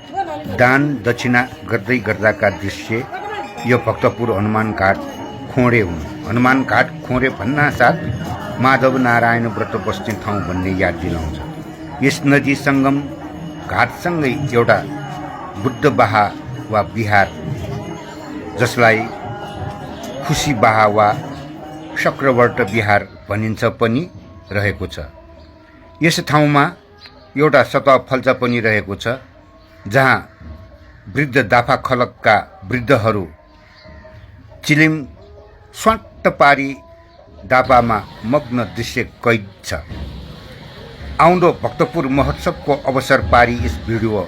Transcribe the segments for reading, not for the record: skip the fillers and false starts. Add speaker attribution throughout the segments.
Speaker 1: दान दक्षिणा गर्दै गर्दाका दृश्य यो भक्तपुर हनुमान घाट खोँडे हुन्। हनुमान घाट खोँडे भन्नासाथ माधव नारायण व्रत बस्ने ठाउँ भन्ने याद दिलाउँछ। यस नदी सङ्गम घाटसँगै एउटा बुद्धबाहा वा विहार, जसलाई खुसीबाहा वा चक्रवर्त विहार भनिन्छ पनि रहेको छ। यस ठाउँमा एउटा सतह फल्चा पनि रहेको छ, जहाँ वृद्ध दाफा खलकका वृद्धहरू चिलिम स्वाट्ट पारी दापामा मग्न दृश्य कैद छ। आउँदो भक्तपुर महोत्सवको अवसर पारी यस भिडियो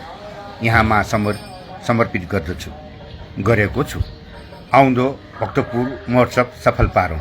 Speaker 1: यहाँमा समर्पित गरेको छु। आउँदो भक्तपुर महोत्सव सफल पारौँ।